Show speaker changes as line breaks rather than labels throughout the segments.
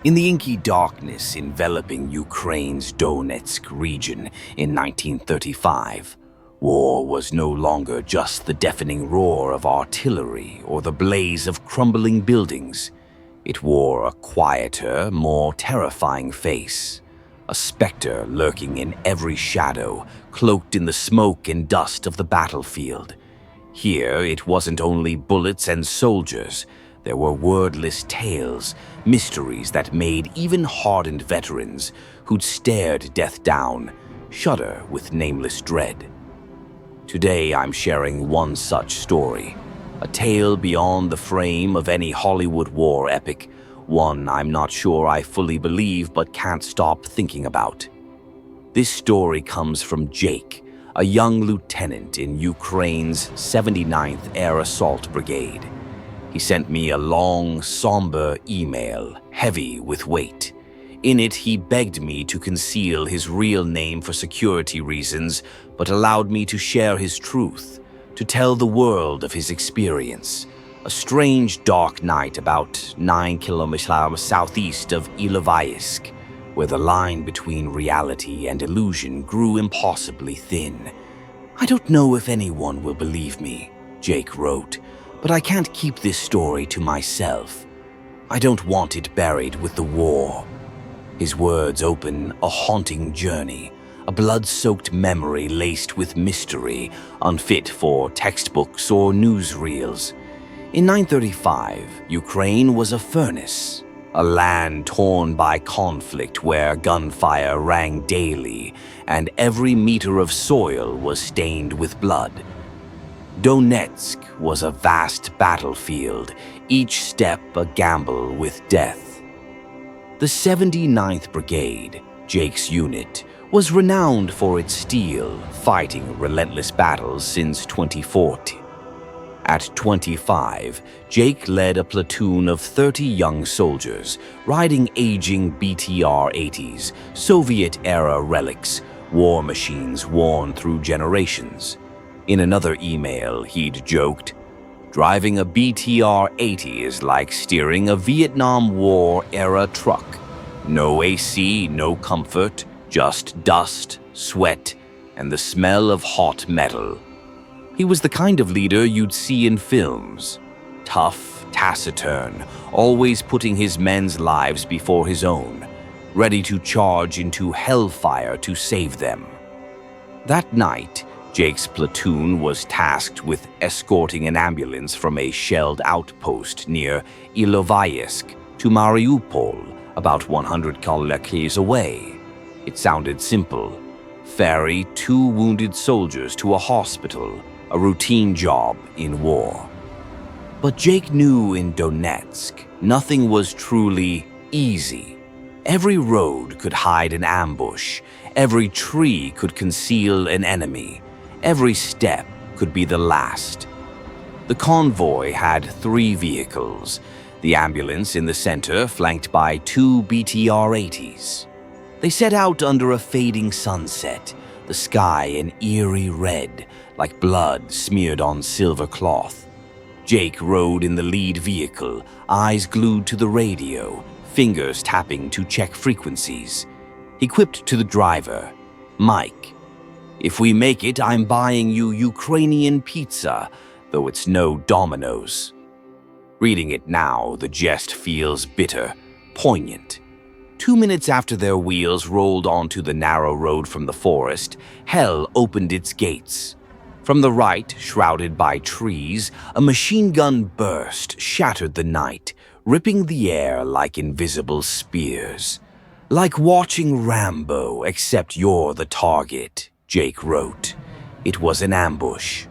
In the inky darkness enveloping Ukraine's Donetsk region in 1935, war was no longer just the deafening roar of artillery or the blaze of crumbling buildings. It wore a quieter, more terrifying face, a specter lurking in every shadow, cloaked in the smoke and dust of the battlefield. Here, it wasn't only bullets and soldiers. There were wordless tales, mysteries that made even hardened veterans who'd stared death down shudder with nameless dread. Today I'm sharing one such story, a tale beyond the frame of any Hollywood war epic, one I'm not sure I fully believe but can't stop thinking about. This story comes from Jake, a young lieutenant in Ukraine's 79th Air Assault Brigade. He sent me a long, somber email, heavy with weight. In it, he begged me to conceal his real name for security reasons, but allowed me to share his truth, to tell the world of his experience. A strange, dark night about 9 kilometers southeast of Ilovaisk, where the line between reality and illusion grew impossibly thin. "I don't know if anyone will believe me," Jake wrote, "but I can't keep this story to myself. I don't want it buried with the war." His words open a haunting journey, a blood-soaked memory laced with mystery, unfit for textbooks or newsreels. In 935, Ukraine was a furnace, a land torn by conflict where gunfire rang daily and every meter of soil was stained with blood. Donetsk was a vast battlefield, each step a gamble with death. The 79th Brigade, Jake's unit, was renowned for its steel, fighting relentless battles since 2040. At 25, Jake led a platoon of 30 young soldiers, riding aging BTR-80s, Soviet-era relics, war machines worn through generations. In another email, he'd joked, "Driving a BTR-80 is like steering a Vietnam War-era truck. No AC, no comfort, just dust, sweat, and the smell of hot metal." He was the kind of leader you'd see in films. Tough, taciturn, always putting his men's lives before his own, ready to charge into hellfire to save them. That night, Jake's platoon was tasked with escorting an ambulance from a shelled outpost near Ilovaisk to Mariupol, about 100 kilometers away. It sounded simple. Ferry 2 wounded soldiers to a hospital, a routine job in war. But Jake knew in Donetsk, nothing was truly easy. Every road could hide an ambush, every tree could conceal an enemy, every step could be the last. The convoy had 3 vehicles, the ambulance in the center flanked by 2 BTR-80s. They set out under a fading sunset, the sky an eerie red, like blood smeared on silver cloth. Jake rode in the lead vehicle, eyes glued to the radio, fingers tapping to check frequencies. He quipped to the driver, "Mike, if we make it, I'm buying you Ukrainian pizza, though it's no Domino's." Reading it now, the jest feels bitter, poignant. 2 minutes after their wheels rolled onto the narrow road from the forest, hell opened its gates. From the right, shrouded by trees, a machine gun burst, shattered the night, ripping the air like invisible spears. "Like watching Rambo, except you're the target," Jake wrote. It was an ambush.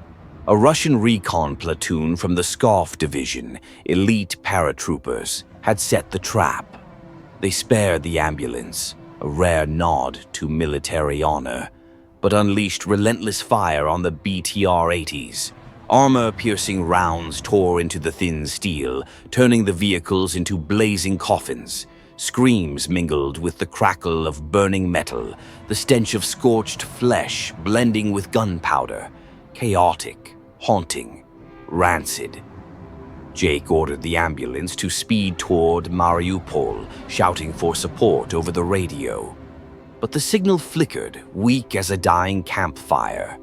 A Russian recon platoon from the Skov division, elite paratroopers, had set the trap. They spared the ambulance, a rare nod to military honor, but unleashed relentless fire on the BTR-80s. Armor-piercing rounds tore into the thin steel, turning the vehicles into blazing coffins. Screams mingled with the crackle of burning metal, the stench of scorched flesh blending with gunpowder. Chaotic, haunting, rancid. Jake ordered the ambulance to speed toward Mariupol, shouting for support over the radio. But the signal flickered, weak as a dying campfire.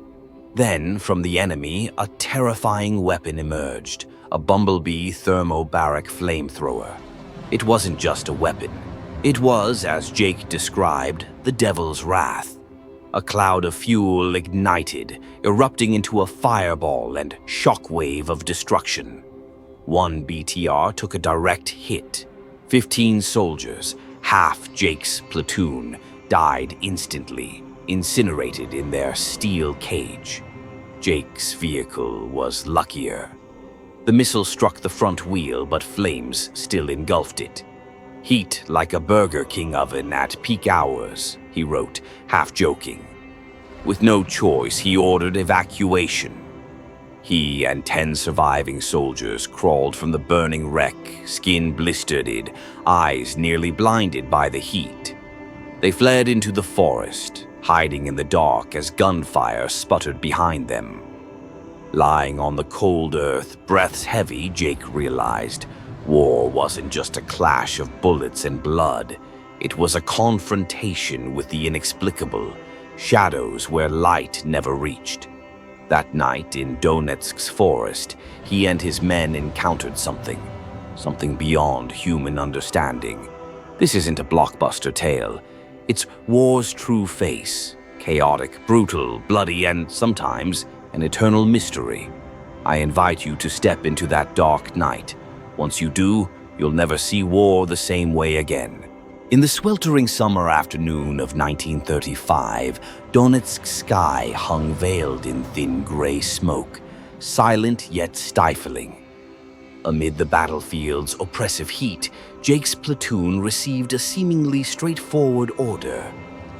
Then, from the enemy, a terrifying weapon emerged, a bumblebee thermobaric flamethrower. It wasn't just a weapon. It was, as Jake described, the devil's wrath. A cloud of fuel ignited, erupting into a fireball and shockwave of destruction. One BTR took a direct hit. 15 soldiers, half Jake's platoon, died instantly, incinerated in their steel cage. Jake's vehicle was luckier. The missile struck the front wheel, but flames still engulfed it. "Heat like a Burger King oven at peak hours," he wrote, half joking. With no choice, he ordered evacuation. He and 10 surviving soldiers crawled from the burning wreck, skin blistered, eyes nearly blinded by the heat. They fled into the forest, hiding in the dark as gunfire sputtered behind them. Lying on the cold earth, breaths heavy, Jake realized war wasn't just a clash of bullets and blood. It was a confrontation with the inexplicable, shadows where light never reached. That night in Donetsk's forest, he and his men encountered something beyond human understanding. This isn't a blockbuster tale. It's war's true face, chaotic, brutal, bloody, and sometimes an eternal mystery. I invite you to step into that dark night. Once you do, you'll never see war the same way again. In the sweltering summer afternoon of 1935, Donetsk's sky hung veiled in thin gray smoke, silent yet stifling. Amid the battlefield's oppressive heat, Jake's platoon received a seemingly straightforward order: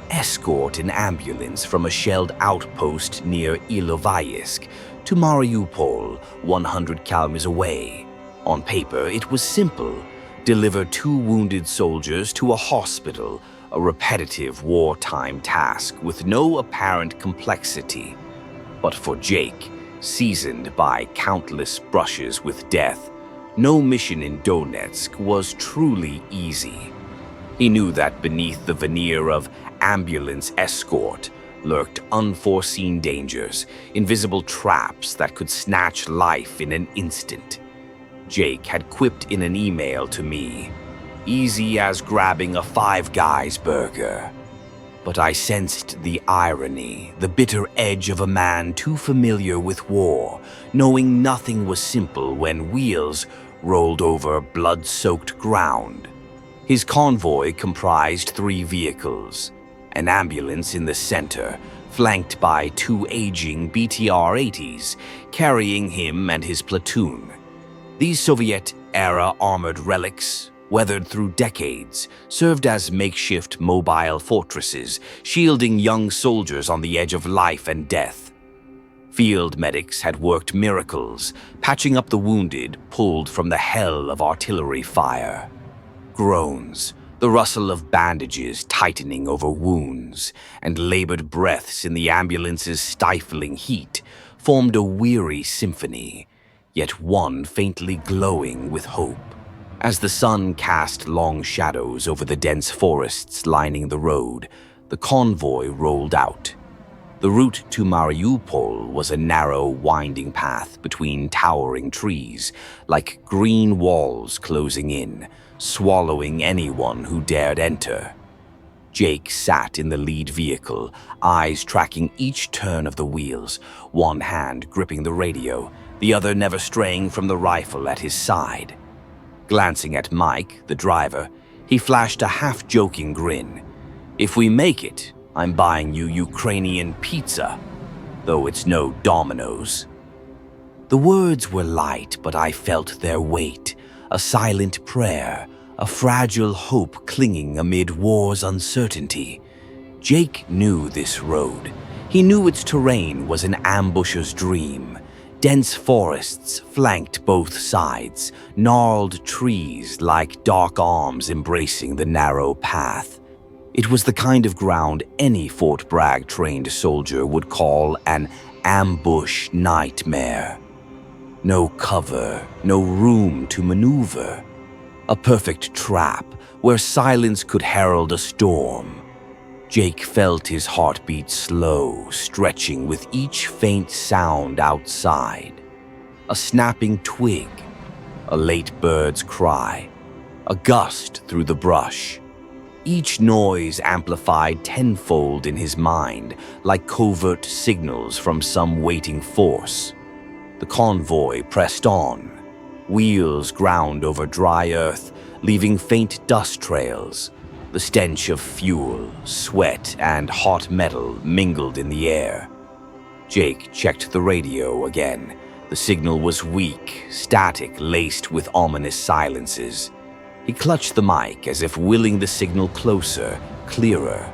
escort an ambulance from a shelled outpost near Ilovaisk to Mariupol, 100 kilometers away. On paper, it was simple. Deliver 2 wounded soldiers to a hospital, a repetitive wartime task with no apparent complexity. But for Jake, seasoned by countless brushes with death, no mission in Donetsk was truly easy. He knew that beneath the veneer of ambulance escort lurked unforeseen dangers, invisible traps that could snatch life in an instant. Jake had quipped in an email to me, "Easy as grabbing a Five Guys burger." But I sensed the irony, the bitter edge of a man too familiar with war, knowing nothing was simple when wheels rolled over blood-soaked ground. His convoy comprised 3 vehicles, an ambulance in the center, flanked by 2 aging BTR-80s, carrying him and his platoon. These Soviet-era armored relics, weathered through decades, served as makeshift mobile fortresses, shielding young soldiers on the edge of life and death. Field medics had worked miracles, patching up the wounded pulled from the hell of artillery fire. Groans, the rustle of bandages tightening over wounds, and labored breaths in the ambulance's stifling heat formed a weary symphony, yet one faintly glowing with hope. As the sun cast long shadows over the dense forests lining the road, the convoy rolled out. The route to Mariupol was a narrow, winding path between towering trees, like green walls closing in, swallowing anyone who dared enter. Jake sat in the lead vehicle, eyes tracking each turn of the wheels, one hand gripping the radio, the other never straying from the rifle at his side. Glancing at Mike, the driver, he flashed a half-joking grin. "If we make it, I'm buying you Ukrainian pizza, though it's no Domino's." The words were light, but I felt their weight, a silent prayer, a fragile hope clinging amid war's uncertainty. Jake knew this road. He knew its terrain was an ambusher's dream. Dense forests flanked both sides, gnarled trees like dark arms embracing the narrow path. It was the kind of ground any Fort Bragg-trained soldier would call an ambush nightmare. No cover, no room to maneuver. A perfect trap where silence could herald a storm. Jake felt his heartbeat slow, stretching with each faint sound outside. A snapping twig, a late bird's cry, a gust through the brush. Each noise amplified tenfold in his mind, like covert signals from some waiting force. The convoy pressed on. Wheels ground over dry earth, leaving faint dust trails. The stench of fuel, sweat, and hot metal mingled in the air. Jake checked the radio again. The signal was weak, static, laced with ominous silences. He clutched the mic as if willing the signal closer, clearer.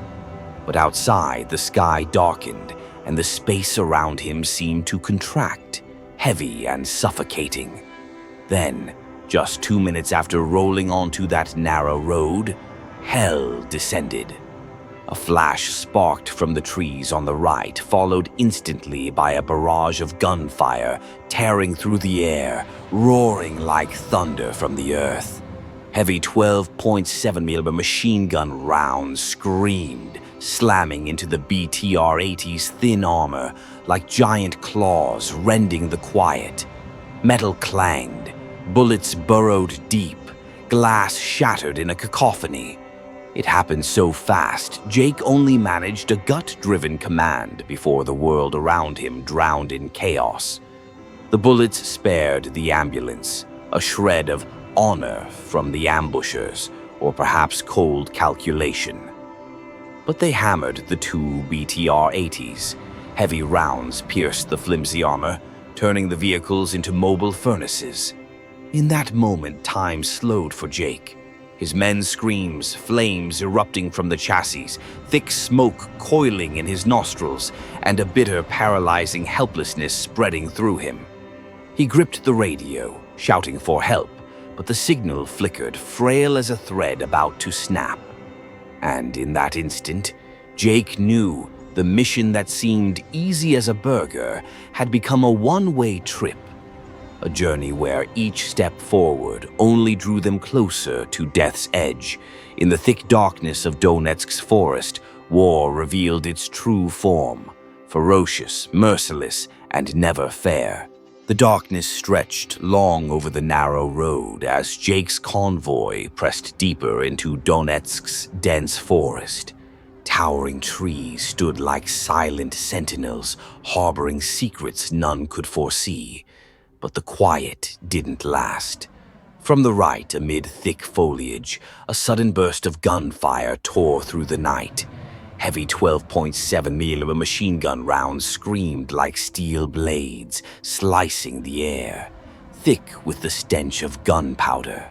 But outside, the sky darkened, and the space around him seemed to contract, heavy and suffocating. Then, just 2 minutes after rolling onto that narrow road, hell descended. A flash sparked from the trees on the right, followed instantly by a barrage of gunfire tearing through the air, roaring like thunder from the earth. Heavy 12.7mm machine gun rounds screamed, slamming into the BTR-80's thin armor like giant claws rending the quiet. Metal clanged, bullets burrowed deep, glass shattered in a cacophony. It happened so fast, Jake only managed a gut-driven command before the world around him drowned in chaos. The bullets spared the ambulance, a shred of honor from the ambushers, or perhaps cold calculation. But they hammered the two BTR-80s. Heavy rounds pierced the flimsy armor, turning the vehicles into mobile furnaces. In that moment, time slowed for Jake. His men's screams, flames erupting from the chassis, thick smoke coiling in his nostrils, and a bitter, paralyzing helplessness spreading through him. He gripped the radio, shouting for help, but the signal flickered, frail as a thread about to snap. And in that instant, Jake knew the mission that seemed easy as a burger had become a one-way trip. A journey where each step forward only drew them closer to death's edge. In the thick darkness of Donetsk's forest, war revealed its true form, ferocious, merciless, and never fair. The darkness stretched long over the narrow road as Jake's convoy pressed deeper into Donetsk's dense forest. Towering trees stood like silent sentinels, harboring secrets none could foresee. But the quiet didn't last. From the right, amid thick foliage, a sudden burst of gunfire tore through the night. Heavy 12.7mm machine gun rounds screamed like steel blades, slicing the air, thick with the stench of gunpowder.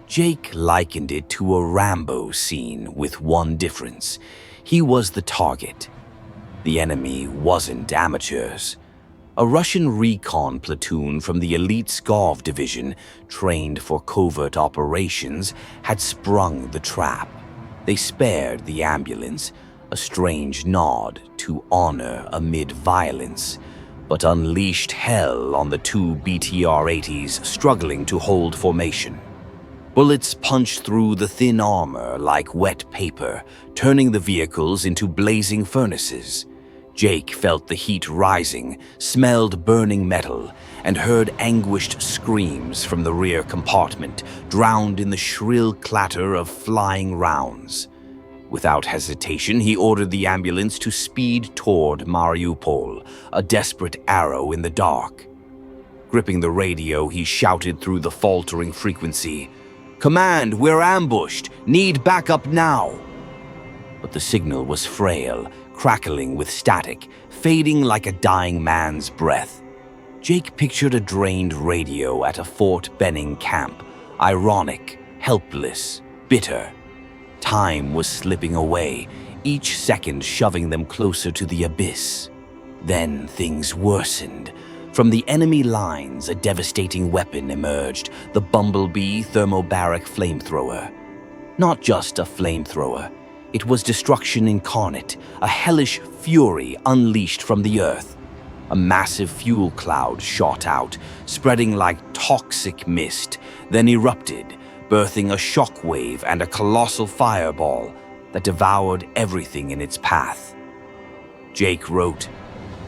Jake likened it to a Rambo scene with one difference. He was the target. The enemy wasn't amateurs. A Russian recon platoon from the elite Skov division, trained for covert operations, had sprung the trap. They spared the ambulance, a strange nod to honor amid violence, but unleashed hell on the two BTR-80s struggling to hold formation. Bullets punched through the thin armor like wet paper, turning the vehicles into blazing furnaces. Jake felt the heat rising, smelled burning metal, and heard anguished screams from the rear compartment, drowned in the shrill clatter of flying rounds. Without hesitation, he ordered the ambulance to speed toward Mariupol, a desperate arrow in the dark. Gripping the radio, he shouted through the faltering frequency, "Command, we're ambushed! Need backup now!" But the signal was frail, crackling with static, fading like a dying man's breath. Jake pictured a drained radio at a Fort Benning camp, ironic, helpless, bitter. Time was slipping away, each second shoving them closer to the abyss. Then things worsened. From the enemy lines, a devastating weapon emerged, the Bumblebee thermobaric flamethrower. Not just a flamethrower. It was destruction incarnate, a hellish fury unleashed from the earth. A massive fuel cloud shot out, spreading like toxic mist, then erupted, birthing a shockwave and a colossal fireball that devoured everything in its path. Jake wrote,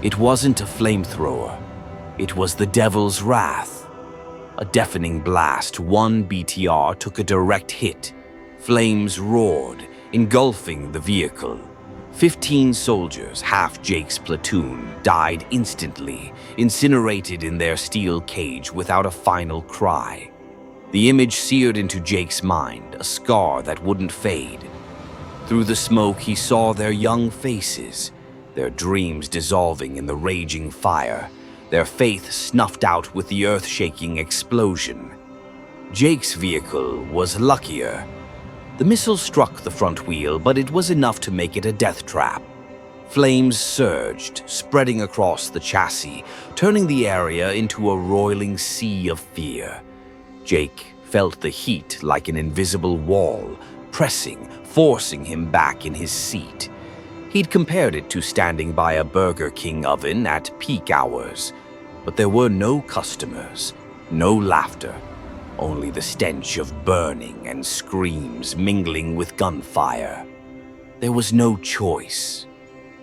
"It wasn't a flamethrower. It was the devil's wrath." A deafening blast, one BTR took a direct hit. Flames roared, engulfing the vehicle. 15 soldiers, half Jake's platoon, died instantly, incinerated in their steel cage without a final cry. The image seared into Jake's mind, a scar that wouldn't fade. Through the smoke, he saw their young faces, their dreams dissolving in the raging fire, their faith snuffed out with the earth-shaking explosion. Jake's vehicle was luckier. The missile struck the front wheel, but it was enough to make it a death trap. Flames surged, spreading across the chassis, turning the area into a roiling sea of fear. Jake felt the heat like an invisible wall, pressing, forcing him back in his seat. He'd compared it to standing by a Burger King oven at peak hours. But there were no customers, no laughter, only the stench of burning and screams mingling with gunfire. There was no choice.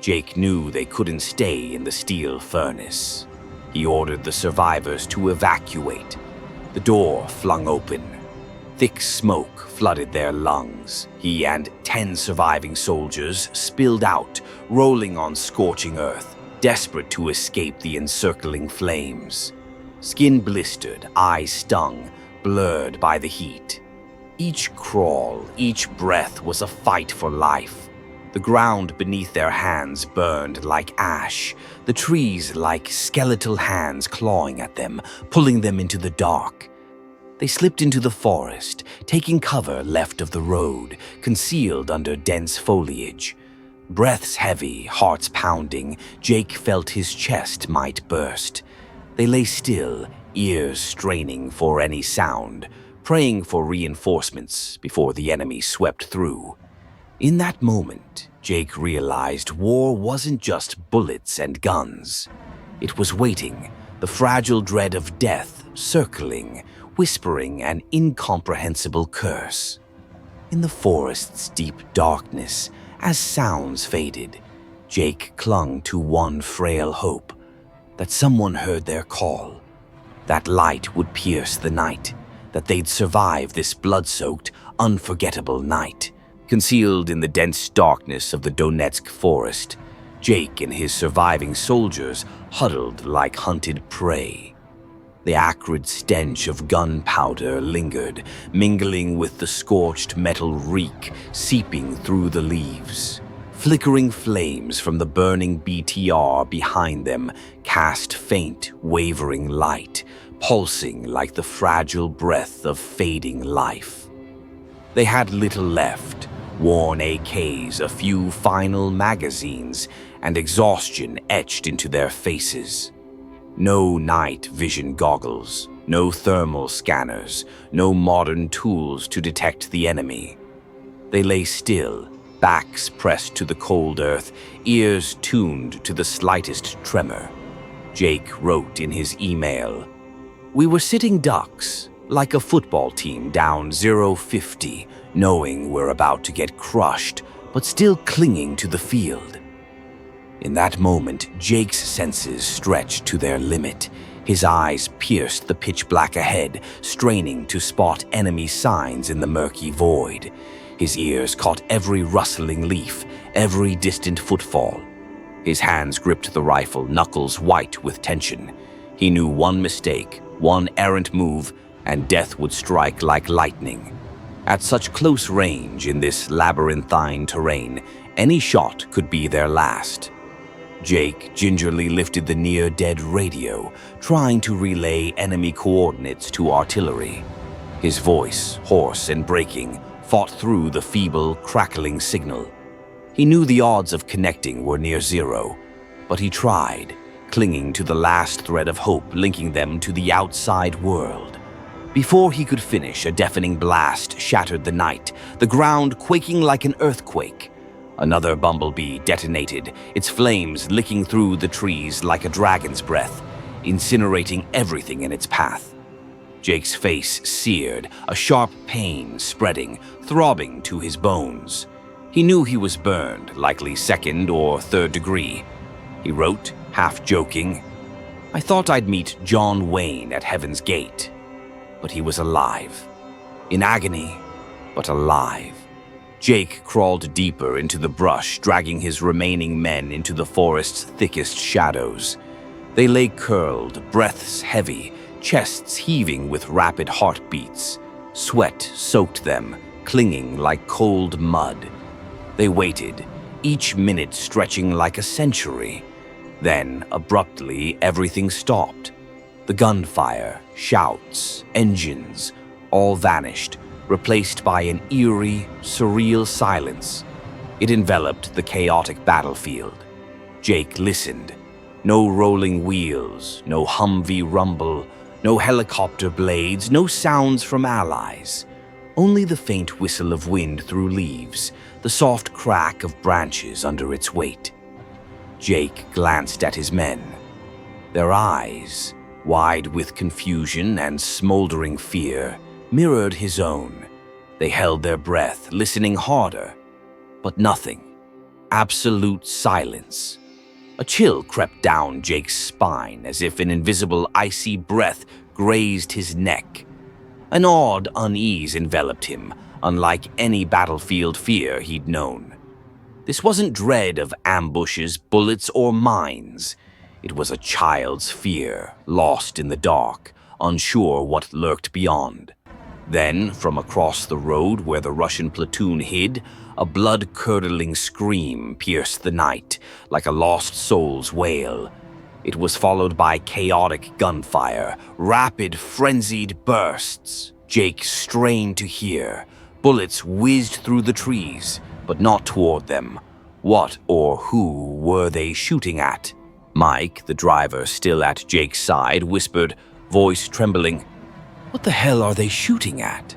Jake knew they couldn't stay in the steel furnace. He ordered the survivors to evacuate. The door flung open. Thick smoke flooded their lungs. He and 10 surviving soldiers spilled out, rolling on scorching earth, desperate to escape the encircling flames. Skin blistered, eyes stung, blurred by the heat. Each crawl, each breath was a fight for life. The ground beneath their hands burned like ash, the trees like skeletal hands clawing at them, pulling them into the dark. They slipped into the forest, taking cover left of the road, concealed under dense foliage. Breaths heavy, hearts pounding, Jake felt his chest might burst. They lay still, ears straining for any sound, praying for reinforcements before the enemy swept through. In that moment, Jake realized war wasn't just bullets and guns. It was waiting, the fragile dread of death circling, whispering an incomprehensible curse. In the forest's deep darkness, as sounds faded, Jake clung to one frail hope, that someone heard their call. That light would pierce the night, that they'd survive this blood-soaked, unforgettable night. Concealed in the dense darkness of the Donetsk forest, Jake and his surviving soldiers huddled like hunted prey. The acrid stench of gunpowder lingered, mingling with the scorched metal reek seeping through the leaves. Flickering flames from the burning BTR behind them cast faint, wavering light, pulsing like the fragile breath of fading life. They had little left, worn AKs, a few final magazines, and exhaustion etched into their faces. No night vision goggles, no thermal scanners, no modern tools to detect the enemy. They lay still, backs pressed to the cold earth, ears tuned to the slightest tremor. Jake wrote in his email, "We were sitting ducks, like a football team down 0-50, knowing we're about to get crushed, but still clinging to the field." In that moment, Jake's senses stretched to their limit. His eyes pierced the pitch black ahead, straining to spot enemy signs in the murky void. His ears caught every rustling leaf, every distant footfall. His hands gripped the rifle, knuckles white with tension. He knew one mistake, one errant move, and death would strike like lightning. At such close range in this labyrinthine terrain, any shot could be their last. Jake gingerly lifted the near-dead radio, trying to relay enemy coordinates to artillery. His voice, hoarse and breaking, fought through the feeble, crackling signal. He knew the odds of connecting were near zero, but he tried, clinging to the last thread of hope linking them to the outside world. Before he could finish, a deafening blast shattered the night, the ground quaking like an earthquake. Another bumblebee detonated, its flames licking through the trees like a dragon's breath, incinerating everything in its path. Jake's face seared, a sharp pain spreading, throbbing to his bones. He knew he was burned, likely second or third degree. He wrote, half joking, "I thought I'd meet John Wayne at Heaven's Gate." But he was alive. In agony, but alive. Jake crawled deeper into the brush, dragging his remaining men into the forest's thickest shadows. They lay curled, breaths heavy, chests heaving with rapid heartbeats. Sweat soaked them, clinging like cold mud. They waited, each minute stretching like a century. Then, abruptly, everything stopped. The gunfire, shouts, engines, all vanished, replaced by an eerie, surreal silence. It enveloped the chaotic battlefield. Jake listened. No rolling wheels, no Humvee rumble, no helicopter blades, no sounds from allies. Only the faint whistle of wind through leaves, the soft crack of branches under its weight. Jake glanced at his men. Their eyes, wide with confusion and smoldering fear, mirrored his own. They held their breath, listening harder. But nothing. Absolute silence. A chill crept down Jake's spine as if an invisible icy breath grazed his neck. An odd unease enveloped him, unlike any battlefield fear he'd known. This wasn't dread of ambushes, bullets, or mines. It was a child's fear, lost in the dark, unsure what lurked beyond. Then, from across the road where the Russian platoon hid, a blood-curdling scream pierced the night, like a lost soul's wail. It was followed by chaotic gunfire, rapid, frenzied bursts. Jake strained to hear. Bullets whizzed through the trees, but not toward them. What or who were they shooting at? Mike, the driver still at Jake's side, whispered, voice trembling, "What the hell are they shooting at?"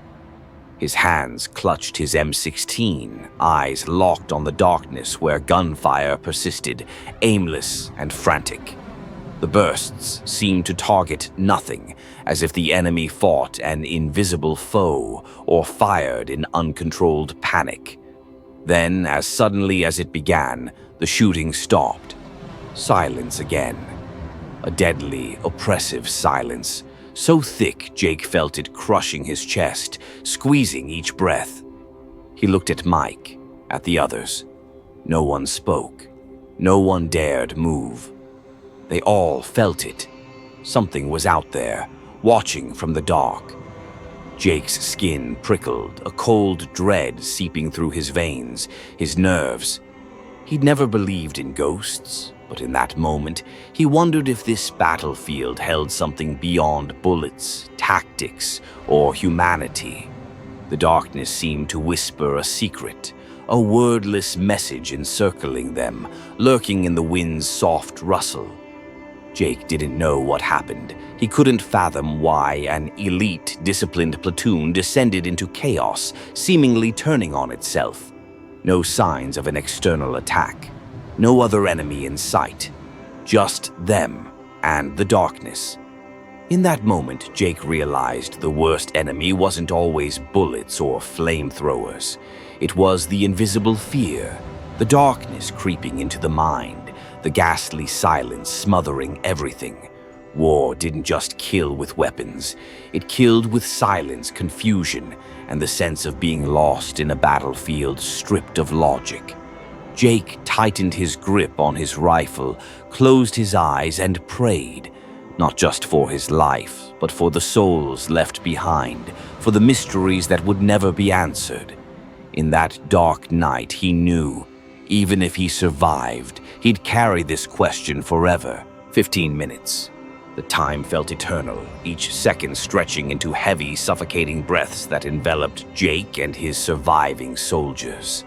His hands clutched his M16, eyes locked on the darkness where gunfire persisted, aimless and frantic. The bursts seemed to target nothing, as if the enemy fought an invisible foe or fired in uncontrolled panic. Then, as suddenly as it began, the shooting stopped. Silence again. A deadly, oppressive silence, so thick Jake felt it crushing his chest, squeezing each breath. He looked at Mike, at the others. No one spoke. No one dared move. They all felt it. Something was out there, watching from the dark. Jake's skin prickled, a cold dread seeping through his veins, his nerves. He'd never believed in ghosts, but in that moment, he wondered if this battlefield held something beyond bullets, tactics, or humanity. The darkness seemed to whisper a secret, a wordless message encircling them, lurking in the wind's soft rustle. Jake didn't know what happened. He couldn't fathom why an elite, disciplined platoon descended into chaos, seemingly turning on itself. No signs of an external attack. No other enemy in sight. Just them and the darkness. In that moment, Jake realized the worst enemy wasn't always bullets or flamethrowers. It was the invisible fear, the darkness creeping into the mind, the ghastly silence smothering everything. War didn't just kill with weapons. It killed with silence, confusion, and the sense of being lost in a battlefield stripped of logic. Jake tightened his grip on his rifle, closed his eyes, and prayed, not just for his life, but for the souls left behind, for the mysteries that would never be answered. In that dark night, he knew, even if he survived, he'd carry this question forever. 15 minutes. The time felt eternal, each second stretching into heavy, suffocating breaths that enveloped Jake and his surviving soldiers.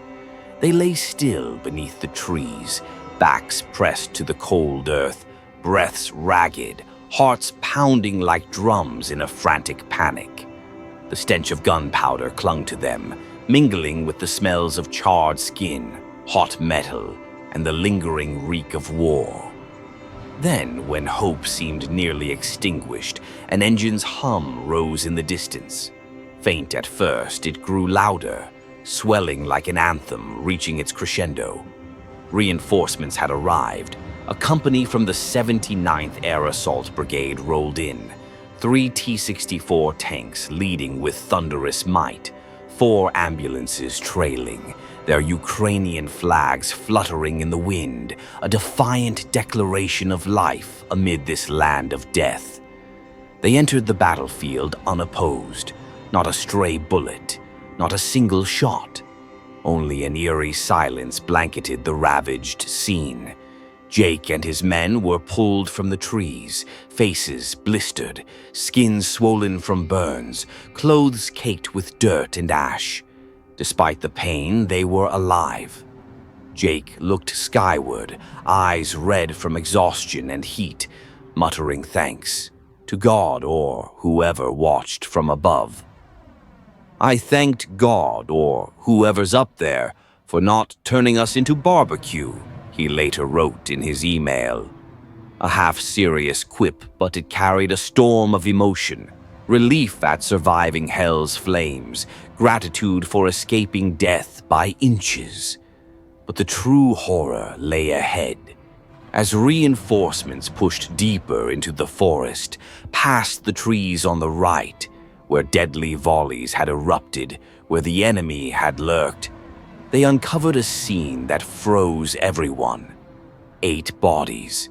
They lay still beneath the trees, backs pressed to the cold earth, breaths ragged, hearts pounding like drums in a frantic panic. The stench of gunpowder clung to them, mingling with the smells of charred skin. hot metal, and the lingering reek of war. Then, when hope seemed nearly extinguished, an engine's hum rose in the distance. Faint at first, it grew louder, swelling like an anthem reaching its crescendo. Reinforcements had arrived. A company from the 79th Air Assault Brigade rolled in. 3 T-64 tanks leading with thunderous might, 4 ambulances trailing, their Ukrainian flags fluttering in the wind, a defiant declaration of life amid this land of death. They entered the battlefield unopposed, not a stray bullet, not a single shot. Only an eerie silence blanketed the ravaged scene. Jake and his men were pulled from the trees, faces blistered, skins swollen from burns, clothes caked with dirt and ash. Despite the pain, they were alive. Jake looked skyward, eyes red from exhaustion and heat, muttering thanks to God or whoever watched from above. "I thanked God or whoever's up there for not turning us into barbecue," he later wrote in his email. A half-serious quip, but it carried a storm of emotion. Relief at surviving hell's flames, gratitude for escaping death by inches. But the true horror lay ahead. As reinforcements pushed deeper into the forest, past the trees on the right, where deadly volleys had erupted, where the enemy had lurked, they uncovered a scene that froze everyone. 8 bodies.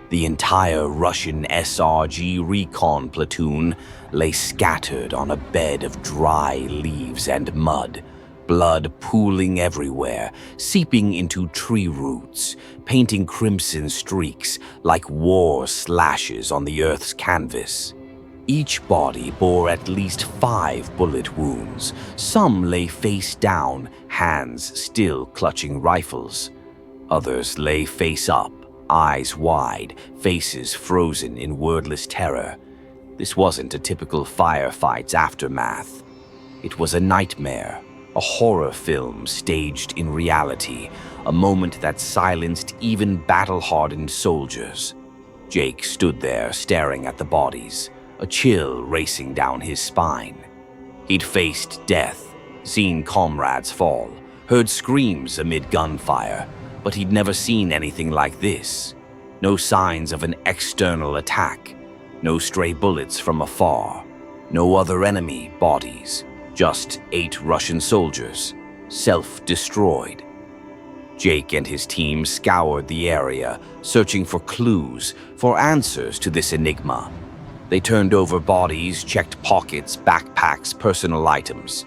The entire Russian SRG recon platoon lay scattered on a bed of dry leaves and mud, blood pooling everywhere, seeping into tree roots, painting crimson streaks like war slashes on the Earth's canvas. Each body bore at least 5 bullet wounds. Some lay face down, hands still clutching rifles. Others lay face up, eyes wide, faces frozen in wordless terror. This wasn't a typical firefight's aftermath. It was a nightmare, a horror film staged in reality, a moment that silenced even battle-hardened soldiers. Jake stood there staring at the bodies, a chill racing down his spine. He'd faced death, seen comrades fall, heard screams amid gunfire, but he'd never seen anything like this. No signs of an external attack, no stray bullets from afar, no other enemy bodies, just 8 Russian soldiers, self-destroyed. Jake and his team scoured the area, searching for clues, for answers to this enigma. They turned over bodies, checked pockets, backpacks, personal items.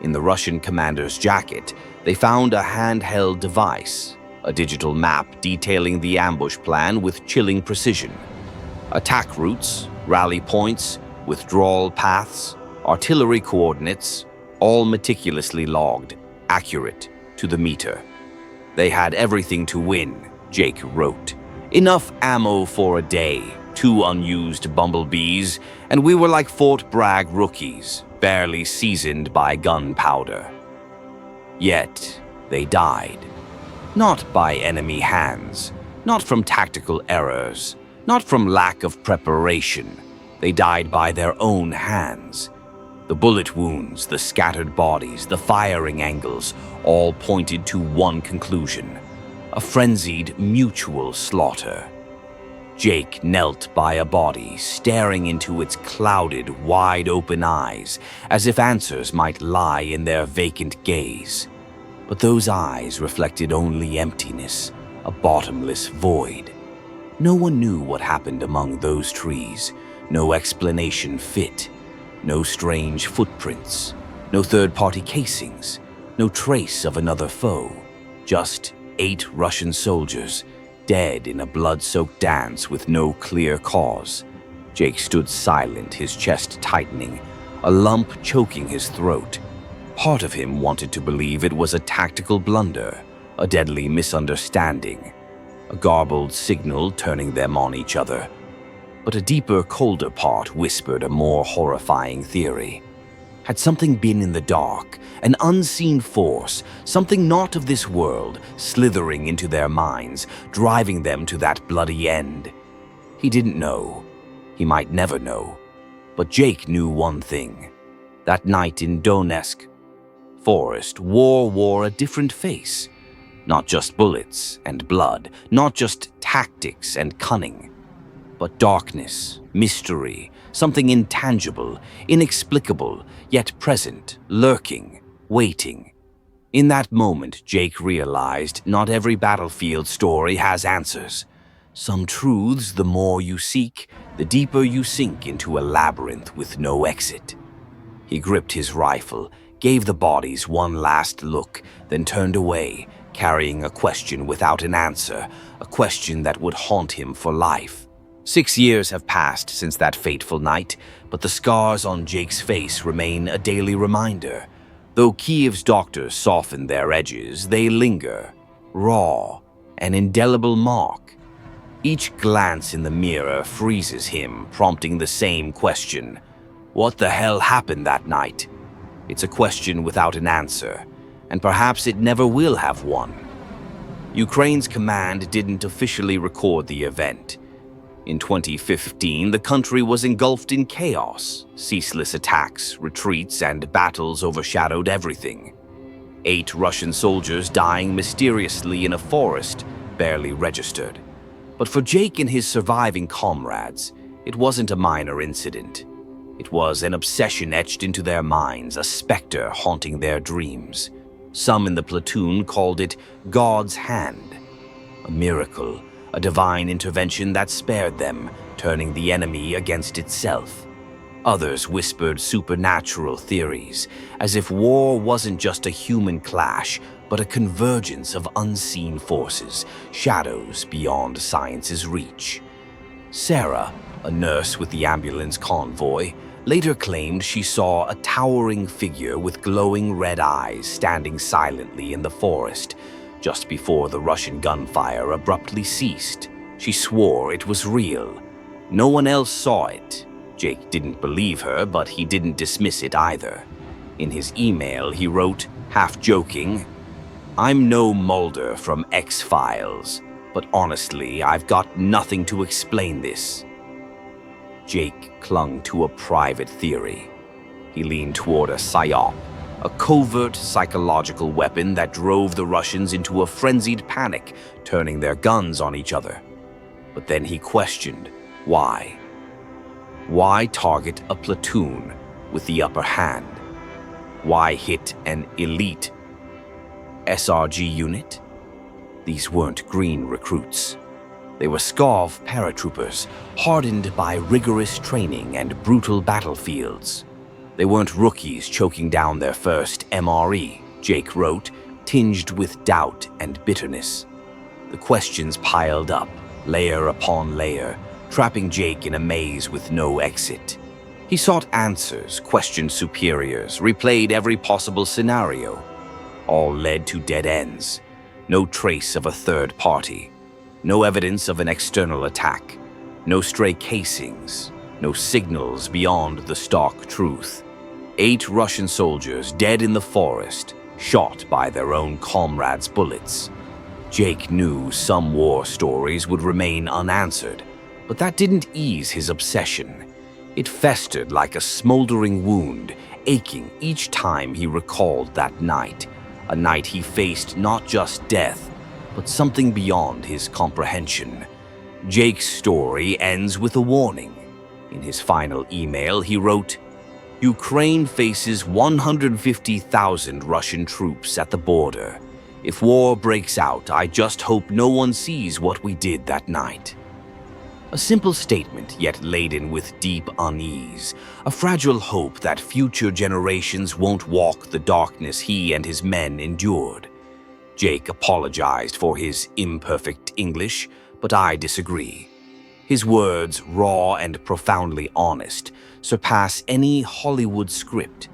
In the Russian commander's jacket, they found a handheld device, a digital map detailing the ambush plan with chilling precision. Attack routes, rally points, withdrawal paths, artillery coordinates, all meticulously logged, accurate to the meter. They had everything to win, Jake wrote. Enough ammo for a day, 2 unused bumblebees, and we were like Fort Bragg rookies, barely seasoned by gunpowder. Yet, they died. Not by enemy hands, not from tactical errors, not from lack of preparation. They died by their own hands. The bullet wounds, the scattered bodies, the firing angles, all pointed to one conclusion: a frenzied mutual slaughter. Jake knelt by a body, staring into its clouded, wide-open eyes, as if answers might lie in their vacant gaze. But those eyes reflected only emptiness, a bottomless void. No one knew what happened among those trees. No explanation fit. No strange footprints. No third-party casings. No trace of another foe. Just 8 Russian soldiers, dead in a blood-soaked dance with no clear cause. Jake stood silent, his chest tightening, a lump choking his throat. Part of him wanted to believe it was a tactical blunder, a deadly misunderstanding, a garbled signal turning them on each other. But a deeper, colder part whispered a more horrifying theory. Had something been in the dark, an unseen force, something not of this world, slithering into their minds, driving them to that bloody end? He didn't know. He might never know. But Jake knew one thing. That night in Donetsk forest, war wore a different face. Not just bullets and blood, not just tactics and cunning, but darkness, mystery, something intangible, inexplicable, yet present, lurking, waiting. In that moment, Jake realized not every battlefield story has answers. Some truths, the more you seek, the deeper you sink into a labyrinth with no exit. He gripped his rifle, gave the bodies one last look, then turned away, carrying a question without an answer, a question that would haunt him for life. 6 years have passed since that fateful night, but the scars on Jake's face remain a daily reminder. Though Kiev's doctors soften their edges, they linger, raw, an indelible mark. Each glance in the mirror freezes him, prompting the same question. What the hell happened that night? It's a question without an answer, and perhaps it never will have one. Ukraine's command didn't officially record the event. In 2015, the country was engulfed in chaos. Ceaseless attacks, retreats, and battles overshadowed everything. 8 Russian soldiers dying mysteriously in a forest, barely registered. But for Jake and his surviving comrades, it wasn't a minor incident. It was an obsession etched into their minds, a specter haunting their dreams. Some in the platoon called it God's hand, a miracle, a divine intervention that spared them, turning the enemy against itself. Others whispered supernatural theories, as if war wasn't just a human clash, but a convergence of unseen forces, shadows beyond science's reach. Sarah, a nurse with the ambulance convoy, later claimed she saw a towering figure with glowing red eyes standing silently in the forest, just before the Russian gunfire abruptly ceased. She swore it was real. No one else saw it. Jake didn't believe her, but he didn't dismiss it either. In his email, he wrote, half joking, "I'm no Mulder from X-Files, but honestly, I've got nothing to explain this." Jake clung to a private theory. He leaned toward a psyop, a covert psychological weapon that drove the Russians into a frenzied panic, turning their guns on each other. But then he questioned, why? Why target a platoon with the upper hand? Why hit an elite SRG unit? These weren't green recruits. They were Skov paratroopers, hardened by rigorous training and brutal battlefields. They weren't rookies choking down their first MRE, Jake wrote, tinged with doubt and bitterness. The questions piled up, layer upon layer, trapping Jake in a maze with no exit. He sought answers, questioned superiors, replayed every possible scenario. All led to dead ends. No trace of a third party. No evidence of an external attack. No stray casings. No signals beyond the stark truth. 8 Russian soldiers dead in the forest, shot by their own comrades' bullets. Jake knew some war stories would remain unanswered, but that didn't ease his obsession. It festered like a smoldering wound, aching each time he recalled that night, a night he faced not just death, but something beyond his comprehension. Jake's story ends with a warning. In his final email, he wrote, "Ukraine faces 150,000 Russian troops at the border. If war breaks out, I just hope no one sees what we did that night." A simple statement, yet laden with deep unease, a fragile hope that future generations won't walk the darkness he and his men endured. Jake apologized for his imperfect English, but I disagree. His words, raw and profoundly honest, surpass any Hollywood script.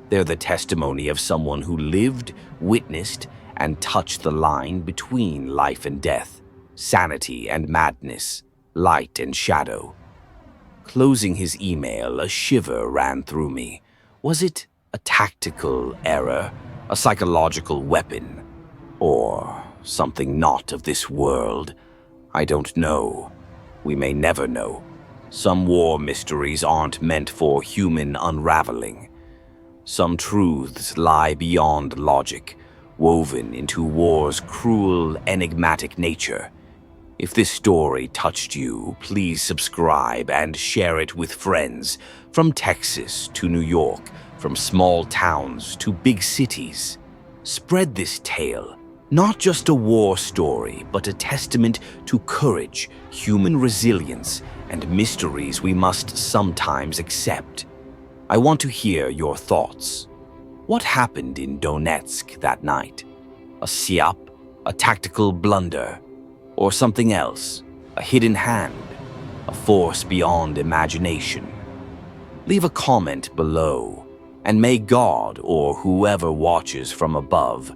They're the testimony of someone who lived, witnessed, and touched the line between life and death, sanity and madness, light and shadow. Closing his email, a shiver ran through me. Was it a tactical error, a psychological weapon, or something not of this world? I don't know. We may never know. Some war mysteries aren't meant for human unraveling. Some truths lie beyond logic, woven into war's cruel, enigmatic nature. If this story touched you, please subscribe and share it with friends. From Texas to New York, from small towns to big cities. Spread this tale, not just a war story, but a testament to courage, human resilience, and mysteries we must sometimes accept. I want to hear your thoughts. What happened in Donetsk that night? A siap? A tactical blunder? Or something else? A hidden hand? A force beyond imagination? Leave a comment below, and may God, or whoever watches from above,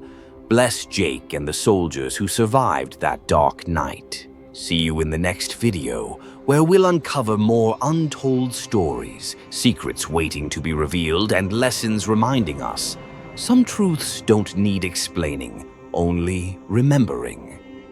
bless Jake and the soldiers who survived that dark night. See you in the next video, where we'll uncover more untold stories, secrets waiting to be revealed, and lessons reminding us some truths don't need explaining, only remembering.